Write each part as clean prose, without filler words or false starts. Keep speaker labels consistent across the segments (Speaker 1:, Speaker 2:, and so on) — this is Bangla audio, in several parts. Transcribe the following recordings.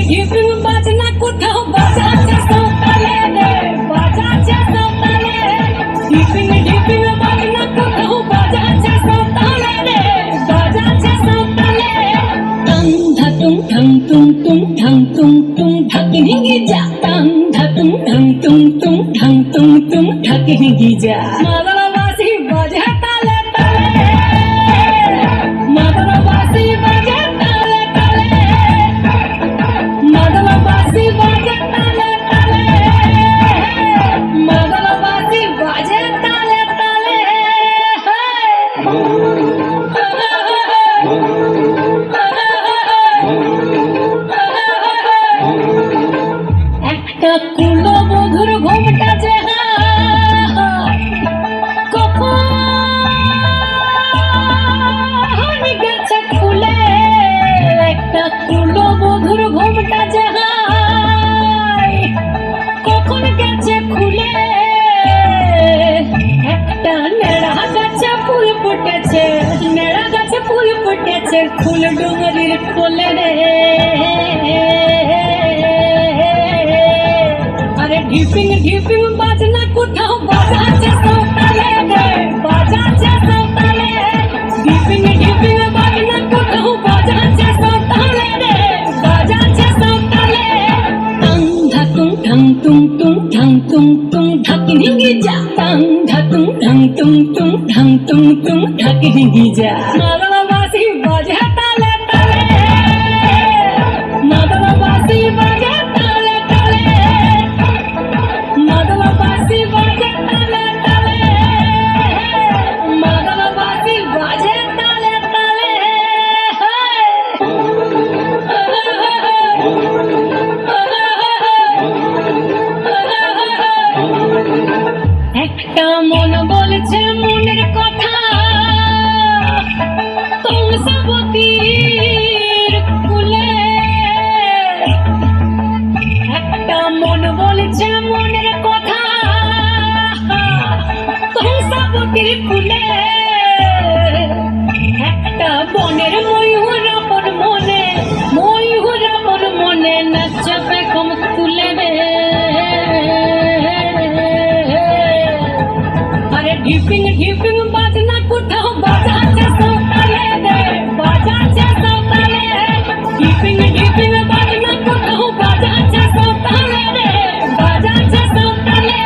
Speaker 1: ঢিপিং বাজনা কোথাও বাজাচ্ছে সকালে রে, বাজাচ্ছে সকালে। ঢিপিং বাজনা কোথাও বাজাচ্ছে সকালে রে, বাজাচ্ছে সকালে। টং ধাতুং ঠং তুং তুং ঠং তুং তুং ঢাকি হিঙ্গি যা। টং ধাতুং ঠং তুং তুং ঠং তুং তুং ঢাকি হিঙ্গি যা। মাদল বাঁশি বাজে তালে তালে, মাদল বাঁশি বাজে তালে তালে, মাদল বাঁশি বাজে তালে তালে, মাদল বাঁশি বাজে তালে তালে। একটা কুলো বধুর ঘুমটা যে কখন গেছে খুলে, একটা কুলো বধুর ঘুমটা যে কখন গেছে খুলে। একটা নেড়া গাছে ফুল ফুটেছে, নেড়া গাছে ফুল ফুটেছে, ফুল ডুঙরির কোলে রে। আরে ঢিপিং বাজনা কোথাও বাজাচ্ছে সকালে রে, বাজাচ্ছে সকালে। ঢিপিং বাজনা কোথাও বাজাচ্ছে সকালে রে, বাজাচ্ছে সকালে। টং ধাতুং ঠং তুং তুং ঠং তুং তুং ঢাকি হিঙ্গি যা। টং ধাতুং ঠং তুং তুং ঠং তুং তুং ঢাকি হিঙ্গি যা। মাদল বাঁশি বাজে তালে তালে, মাদল বাঁশি বাজে তালে তালে, মাদল বাঁশি বাজে তালে তালে, মাদল বাঁশি বাজে তালে তালে। একটা মন বলছে মনের কথা, কংসাবতীর কুলে। একটা মন বলছে মনের কথা, কংসাবতীর কুলে। একটা বনের ময়ূর আপন মনে, ময়ূর আপন মনে নাচবে কম তুলে রে। আরে ঢিপিং বাজনা কোথাও বাজাচ্ছে সকালে রে, বাজাচ্ছে সকালে। ঢিপিং বাজনা কোথাও বাজাচ্ছে সকালে রে, বাজাচ্ছে সকালে।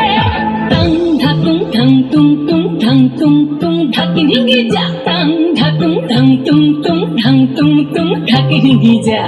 Speaker 1: টং ধাতুং ঠং তুং তুং ঠং তুং তুং ঢাকি হিঙ্গি যা। টং ধাতুং ঠং তুং তুং ঠং তুং তুং ঢাকি হিঙ্গি যা।